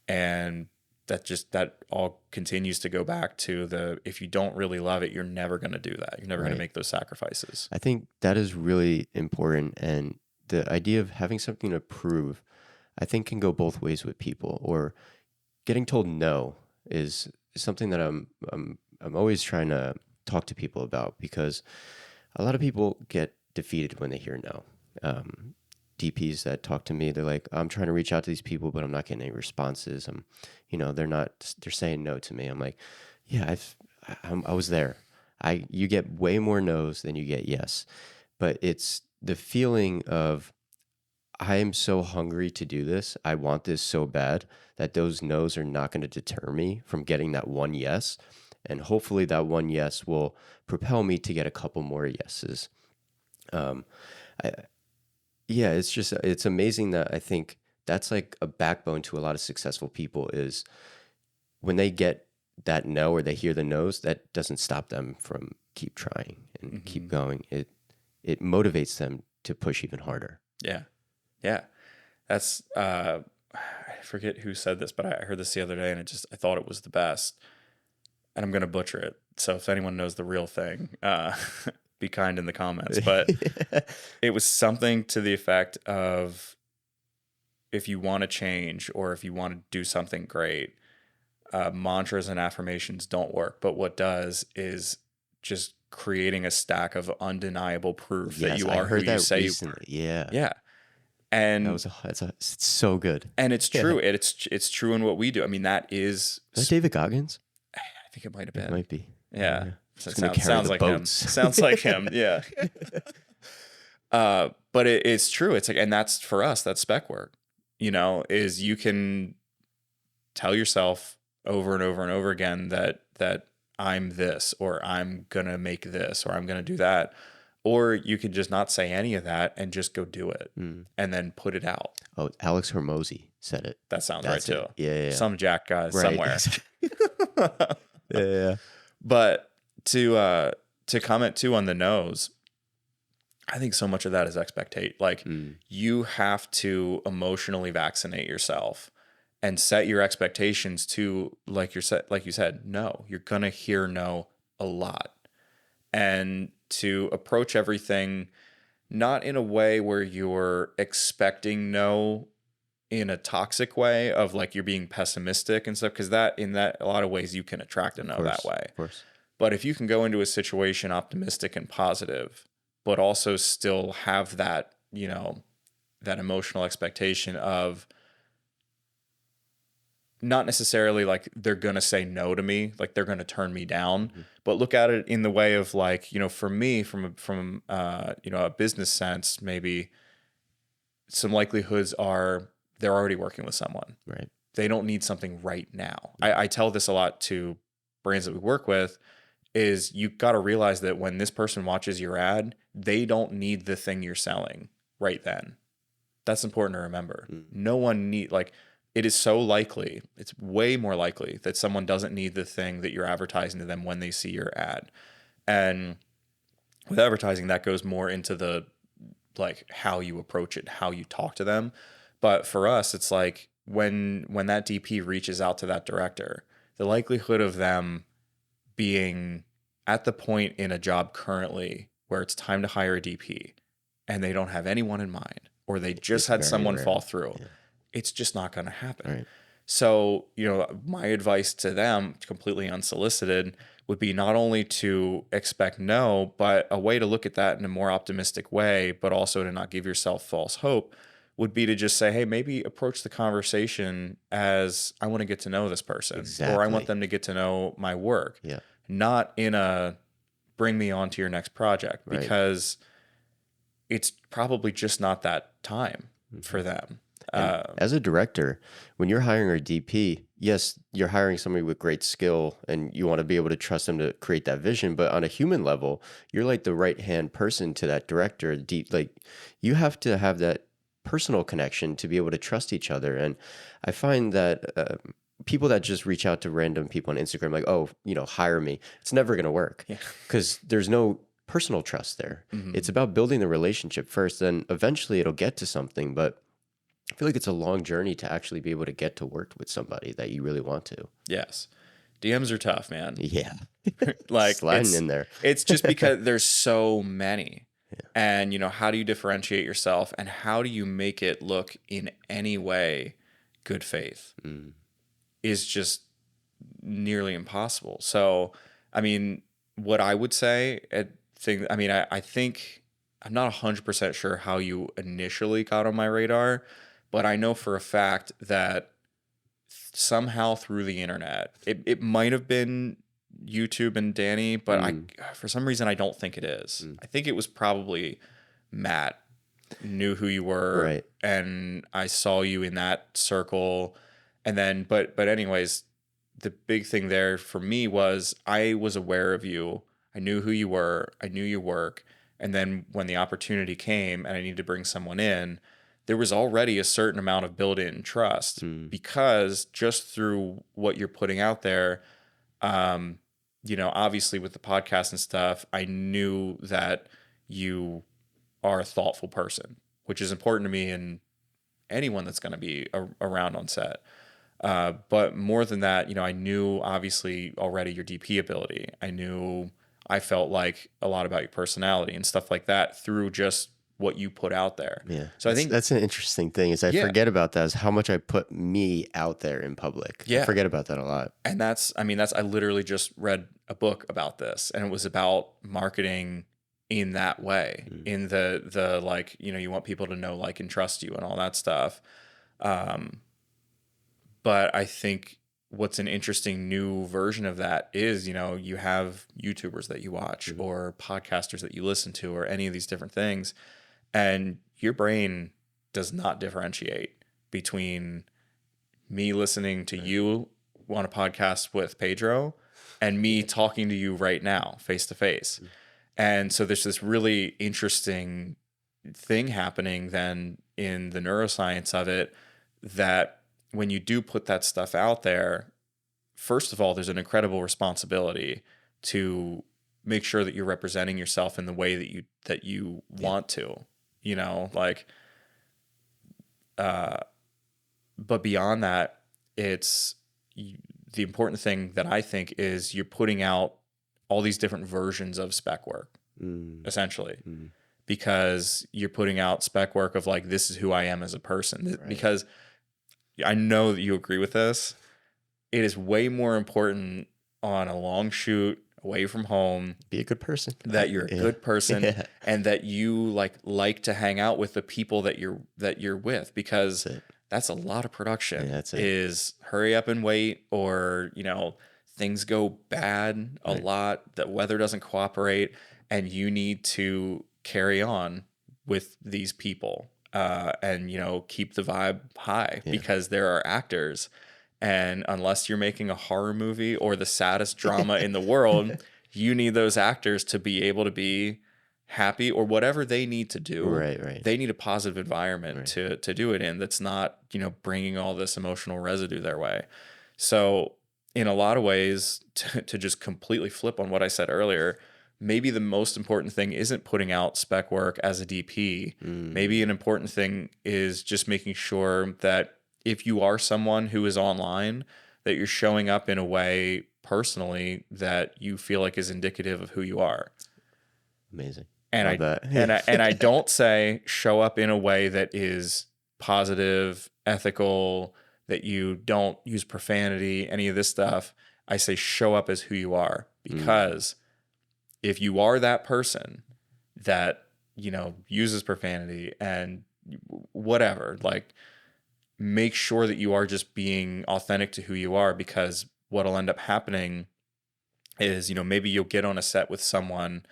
S2: And that all continues to go back to if you don't really love it, you're never going to do that. You're never going to
S1: Right.
S2: make those sacrifices.
S1: I think that is really important. And the idea of having something to prove, I think, can go both ways with people. Or getting told no is something that I'm always trying to talk to people about, because a lot of people get defeated when they hear no. DPs that talk to me, they're like, I'm trying to reach out to these people, but I'm not getting any responses. They're saying no to me. I'm like, yeah, I was there. You get way more no's than you get yes, but it's the feeling of I am so hungry to do this. I want this so bad that those no's are not going to deter me from getting that one yes. And hopefully that one yes will propel me to get a couple more yeses. Um, I, yeah, it's amazing that I think that's like a backbone to a lot of successful people is when they get that no or they hear the no's, that doesn't stop them from keep trying and keep going. It motivates them to push even harder.
S2: Yeah. Yeah. That's I forget who said this, but I heard this the other day and I thought it was the best. And I'm gonna butcher it. So if anyone knows the real thing, be kind in the comments. But it was something to the effect of if you want to change or if you want to do something great, mantras and affirmations don't work. But what does is just creating a stack of undeniable proof that
S1: Yes,
S2: you
S1: I
S2: are who
S1: heard
S2: you
S1: that
S2: say you are.
S1: recently. Yeah.
S2: Yeah. And
S1: It's so good.
S2: and it's
S1: Yeah.
S2: true. It's true in what we do. I mean, that is
S1: Is that David Goggins?
S2: I think it might have
S1: It
S2: been.
S1: might be.
S2: Yeah.
S1: It's
S2: So
S1: gonna carry
S2: sounds
S1: the
S2: like
S1: boats.
S2: him. Sounds like him. Yeah. But it's true. It's like, and that's for us, that's spec work, is you can tell yourself over and over and over again that I'm this, or I'm going to make this, or I'm going to do that. Or you could just not say any of that and just go do it and then put it out.
S1: Oh, Alex Hormozy said it.
S2: That sounds
S1: That's
S2: right
S1: it.
S2: too.
S1: Yeah.
S2: Some jack guy
S1: Right.
S2: somewhere.
S1: Yeah.
S2: But to comment too on the no's, I think so much of that is expectate. Like you have to emotionally vaccinate yourself and set your expectations to like you said, no. You're gonna hear no a lot. And to approach everything not in a way where you're expecting no in a toxic way of like you're being pessimistic and stuff, because that in that a lot of ways you can attract a no that way.
S1: Of course.
S2: But if you can go into a situation optimistic and positive, but also still have that, that emotional expectation of not necessarily like they're going to say no to me, like they're going to turn me down, but look at it in the way of like, for me from a business sense, maybe some likelihoods are they're already working with someone.
S1: Right.
S2: They don't need something right now. I tell this a lot to brands that we work with is you got to realize that when this person watches your ad, they don't need the thing you're selling right then. That's important to remember. No one it is so likely, it's way more likely that someone doesn't need the thing that you're advertising to them when they see your ad. And with advertising, that goes more into the like how you approach it, how you talk to them. But for us, it's like when that DP reaches out to that director, the likelihood of them being at the point in a job currently where it's time to hire a DP and they don't have anyone in mind, or they just had someone fall through, it's just not going to happen.
S1: Right.
S2: So, my advice to them, completely unsolicited, would be not only to expect no, but a way to look at that in a more optimistic way, but also to not give yourself false hope, would be to just say, hey, maybe approach the conversation as I want to get to know this person, or I want them to get to know my work, not in a bring me on to your next project, because it's probably just not that time for them.
S1: As a director, when you're hiring a DP, yes, you're hiring somebody with great skill and you want to be able to trust them to create that vision. But on a human level, you're like the right-hand person to that director. Like you have to have that personal connection to be able to trust each other. And I find that people that just reach out to random people on Instagram, like, oh, hire me, it's never going to work because there's no personal trust there. It's about building the relationship first, then eventually it'll get to something. But I feel like it's a long journey to actually be able to get to work with somebody that you really want to.
S2: Yes. DMs are tough, man.
S1: Yeah.
S2: Like
S1: sliding in there.
S2: It's just because there's so many. And, how do you differentiate yourself and how do you make it look in any way good faith is just nearly impossible. So, I mean, what I would say, I think I'm not 100% sure how you initially got on my radar, but I know for a fact that somehow through the internet, it might have been YouTube and Danny, but for some reason, I don't think it is. I think it was probably Matt, knew who you were,
S1: Right.
S2: and I saw you in that circle. And then, but anyways, the big thing there for me was I was aware of you. I knew who you were. I knew your work. And then when the opportunity came and I needed to bring someone in, there was already a certain amount of built-in trust because just through what you're putting out there, obviously with the podcast and stuff, I knew that you are a thoughtful person, which is important to me and anyone that's going to be around on set. But more than that, I knew obviously already your DP ability. I felt like a lot about your personality and stuff like that through just what you put out there.
S1: Yeah.
S2: So I think
S1: that's an interesting thing is I forget about that, is how much I put me out there in public.
S2: Yeah.
S1: I forget about that a lot.
S2: And I literally just read a book about this, and it was about marketing in that way, in the like, you want people to know, like, and trust you and all that stuff. But I think what's an interesting new version of that is, you have YouTubers that you watch or podcasters that you listen to or any of these different things, and your brain does not differentiate between me listening to you on a podcast with Pedro and me talking to you right now, face to face. And so there's this really interesting thing happening then in the neuroscience of it, that when you do put that stuff out there, first of all, there's an incredible responsibility to make sure that you're representing yourself in the way that you want to, but beyond that, it's the important thing that I think is you're putting out all these different versions of spec work, essentially, because you're putting out spec work of like, this is who I am as a person. Right. Because I know that you agree with this. It is way more important on a long shoot away from home.
S1: Be a good person.
S2: That you're a good person and that you like to hang out with the people that you're with, because that's a lot of production.
S1: Yeah,
S2: is hurry up and wait, or, things go bad a lot, the weather doesn't cooperate, and you need to carry on with these people. And keep the vibe high, because there are actors, and unless you're making a horror movie or the saddest drama in the world, you need those actors to be able to be happy or whatever they need to do.
S1: Right.
S2: They need a positive environment to do it in, that's not bringing all this emotional residue their way. So in a lot of ways, to just completely flip on what I said earlier, maybe the most important thing isn't putting out spec work as a DP. Maybe an important thing is just making sure that if you are someone who is online, that you're showing up in a way personally that you feel like is indicative of who you are.
S1: Amazing.
S2: And I don't say show up in a way that is positive, ethical, that you don't use profanity, any of this stuff. I say show up as who you are, because if you are that person that, uses profanity and whatever, like, make sure that you are just being authentic to who you are, because what'll end up happening is, maybe you'll get on a set with someone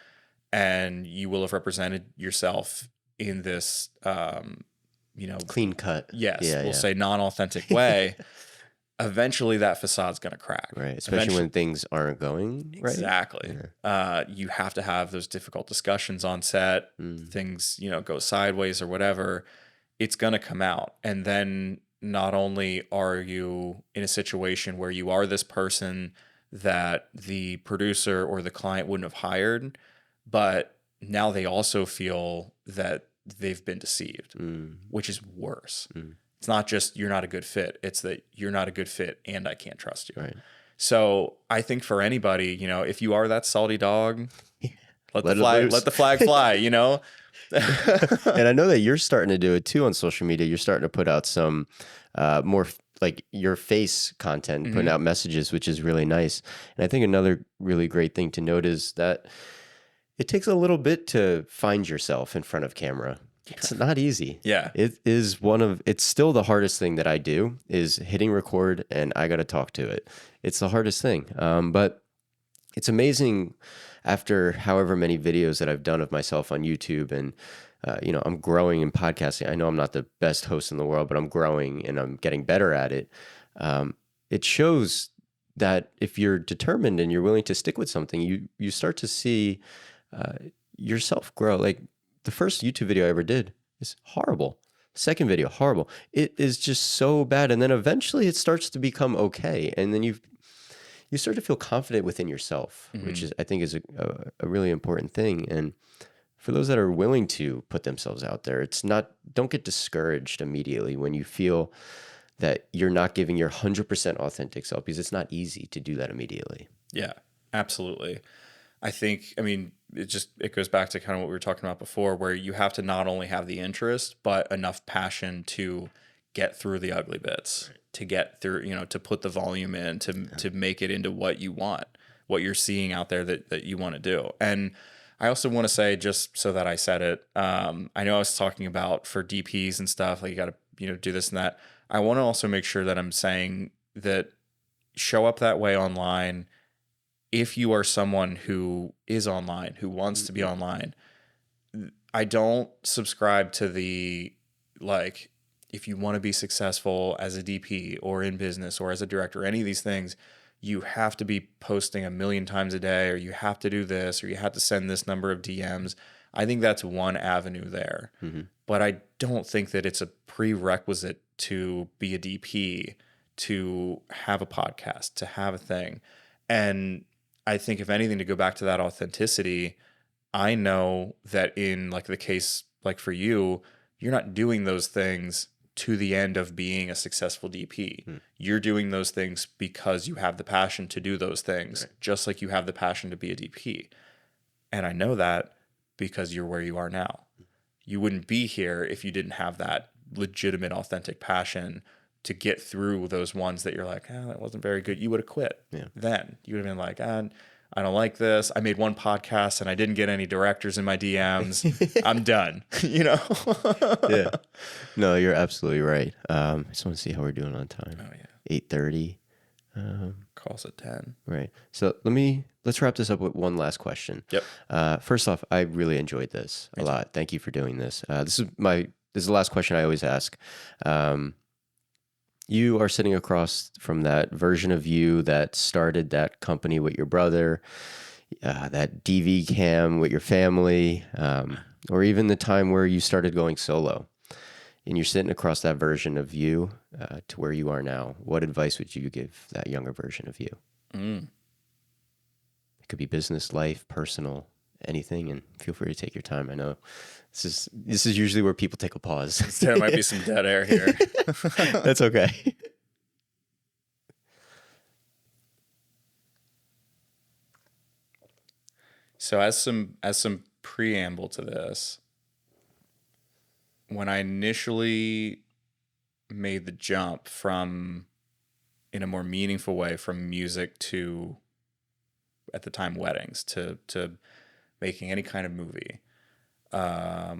S2: and you will have represented yourself in this,
S1: clean cut.
S2: Yes. We'll say non-authentic way. Eventually that facade's going to crack.
S1: Right. Especially when things aren't going right.
S2: Exactly. Yeah. You have to have those difficult discussions on set. Things, go sideways or whatever. It's going to come out. And then not only are you in a situation where you are this person that the producer or the client wouldn't have hired, but now they also feel that they've been deceived, which is worse. It's not just you're not a good fit. It's that you're not a good fit and I can't trust you.
S1: Right.
S2: So I think for anybody, if you are that salty dog, let the flag fly,
S1: And I know that you're starting to do it too on social media. You're starting to put out some more like your face content, putting out messages, which is really nice. And I think another really great thing to note is that it takes a little bit to find yourself in front of camera. It's not easy.
S2: Yeah.
S1: It's still the hardest thing that I do is hitting record and I got to talk to it. It's the hardest thing. But it's amazing after however many videos that I've done of myself on YouTube and I'm growing in podcasting. I know I'm not the best host in the world, but I'm growing and I'm getting better at it. It shows that if you're determined and you're willing to stick with something, you start to see uh, yourself grow. Like the first YouTube video I ever did is horrible. Second video, horrible. It is just so bad. And then eventually it starts to become okay. And then you start to feel confident within yourself, which
S2: Mm-hmm.
S1: is, I think, is a really important thing. And for those that are willing to put themselves out there, don't get discouraged immediately when you feel that you're not giving your 100% authentic self, because it's not easy to do that immediately.
S2: Yeah, absolutely. I mean, it goes back to kind of what we were talking about before, where you have to not only have the interest, but enough passion to get through the ugly bits, to get through, to put the volume in, to make it into what you want, what you're seeing out there that you want to do. And I also want to say, just so that I said it, I know I was talking about for DPs and stuff, like you got to, do this and that. I want to also make sure that I'm saying that show up that way online. If you are someone who is online, who wants to be online, I don't subscribe to the, like, if you want to be successful as a DP or in business or as a director, any of these things, you have to be posting 1,000,000 times a day, or you have to do this, or you have to send this number of DMs. I think that's one avenue there.
S1: Mm-hmm.
S2: But I don't think that it's a prerequisite to be a DP, to have a podcast, to have a thing. And I think, if anything, to go back to that authenticity, I know that in, like, the case, like for you, you're not doing those things to the end of being a successful DP. You're doing those things because you have the passion to do those things, just like you have the passion to be a DP. And I know that because you're where you are now. You wouldn't be here if you didn't have that legitimate, authentic passion to get through those ones that you're like, that wasn't very good. You would have quit.
S1: Yeah.
S2: Then you would have been like, I don't like this. I made one podcast and I didn't get any directors in my DMs. I'm done.
S1: Yeah. No, you're absolutely right. I just want to see how we're doing on time.
S2: Oh yeah.
S1: 8:30.
S2: Calls at 10.
S1: Right. So let's wrap this up with one last question.
S2: Yep.
S1: First off, I really enjoyed this a lot. Thank you for doing this. This is the last question I always ask. You are sitting across from that version of you that started that company with your brother, that DV cam with your family, or even the time where you started going solo. And you're sitting across that version of you to where you are now. What advice would you give that younger version of you? It could be business, life, personal, anything, and feel free to take your time. I know this is usually where people take a pause.
S2: There might be some dead air here.
S1: That's okay.
S2: So as some preamble to this, when I initially made the jump from, in a more meaningful way, from music to, at the time, weddings, to making any kind of movie, I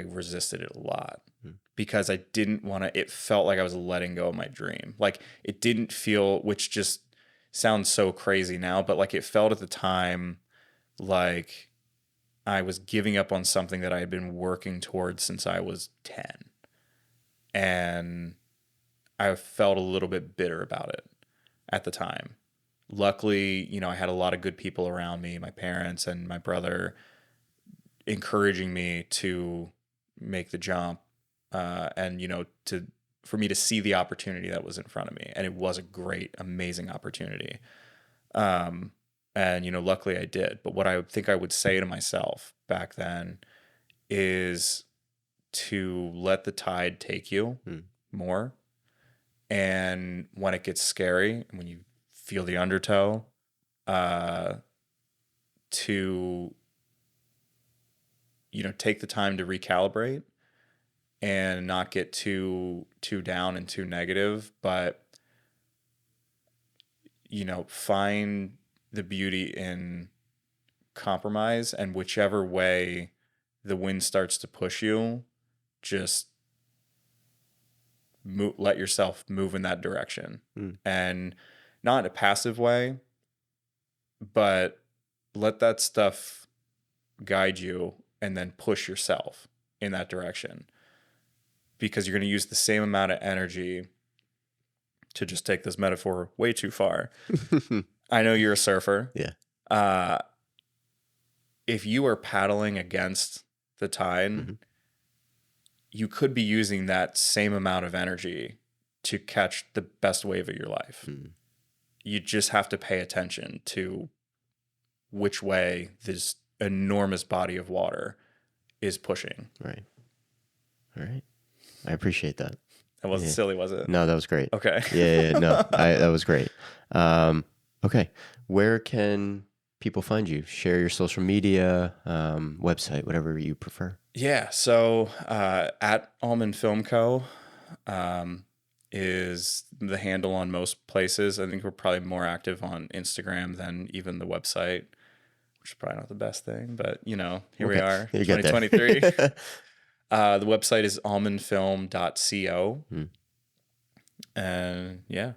S2: resisted it a lot because I didn't want to. It felt like I was letting go of my dream. Like, it didn't feel, which just sounds so crazy now, but like, it felt at the time like I was giving up on something that I had been working towards since I was 10. And I felt a little bit bitter about it at the time. Luckily, I had a lot of good people around me, my parents and my brother, encouraging me to make the jump, and for me to see the opportunity that was in front of me. And it was a great, amazing opportunity. And luckily I did. But what I think I would say to myself back then is to let the tide take you more. And when it gets scary, when you feel the undertow, to take the time to recalibrate and not get too down and too negative, but find the beauty in compromise, and whichever way the wind starts to push you, just let yourself move in that direction. And not in a passive way, but let that stuff guide you and then push yourself in that direction, because you're going to use the same amount of energy, to just take this metaphor way too far. I know you're a surfer.
S1: Yeah.
S2: If you are paddling against the tide, you could be using that same amount of energy to catch the best wave of your life. You just have to pay attention to which way this enormous body of water is pushing.
S1: Right. All right. I appreciate that.
S2: That wasn't silly, was it?
S1: No, that was great.
S2: Okay.
S1: Yeah. No, that was great. Okay. Where can people find you? Share your social media, website, whatever you prefer.
S2: Yeah. So at Aumen Film Co. Is the handle on most places. I think we're probably more active on Instagram than even the website, which is probably not the best thing, but here we are, 2023. The website is aumenfilm.co. And yeah,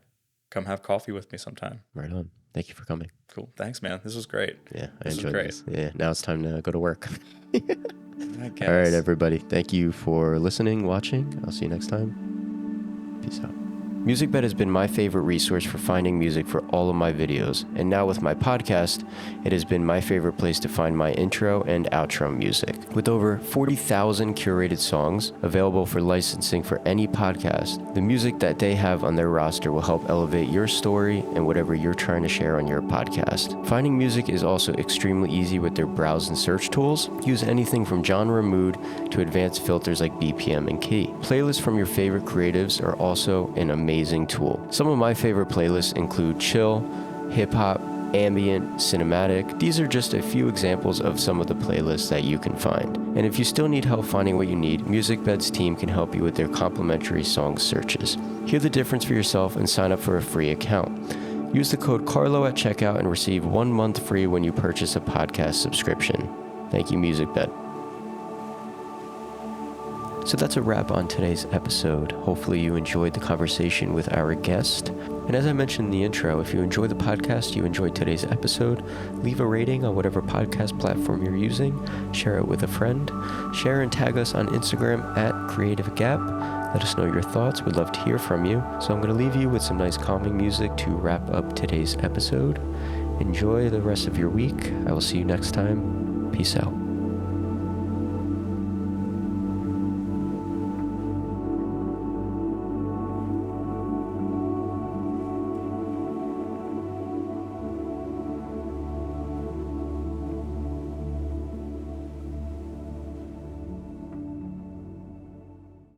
S2: come have coffee with me sometime.
S1: Right on. Thank you for coming.
S2: Cool. Thanks, man. This was great.
S1: Yeah, I enjoyed this. Yeah, now it's time to go to work.
S2: I guess.
S1: All right, everybody. Thank you for listening, watching. I'll see you next time. Peace out. MusicBed has been my favorite resource for finding music for all of my videos, and now with my podcast, it has been my favorite place to find my intro and outro music. With over 40,000 curated songs available for licensing for any podcast, the music that they have on their roster will help elevate your story and whatever you're trying to share on your podcast. Finding music is also extremely easy with their browse and search tools. Use anything from genre, mood, to advanced filters like BPM and key. Playlists from your favorite creatives are also an amazing tool. Some of my favorite playlists include chill, hip-hop, ambient, cinematic. These are just a few examples of some of the playlists that you can find. And if you still need help finding what you need, MusicBed's team can help you with their complimentary song searches. Hear the difference for yourself and sign up for a free account. Use the code Carlo at checkout and receive 1 month free when you purchase a podcast subscription. Thank you, MusicBed. So that's a wrap on today's episode. Hopefully you enjoyed the conversation with our guest. And as I mentioned in the intro, if you enjoy the podcast, you enjoyed today's episode, leave a rating on whatever podcast platform you're using, share it with a friend, share and tag us on Instagram at Creative Gap. Let us know your thoughts. We'd love to hear from you. So I'm going to leave you with some nice calming music to wrap up today's episode. Enjoy the rest of your week. I will see you next time. Peace out.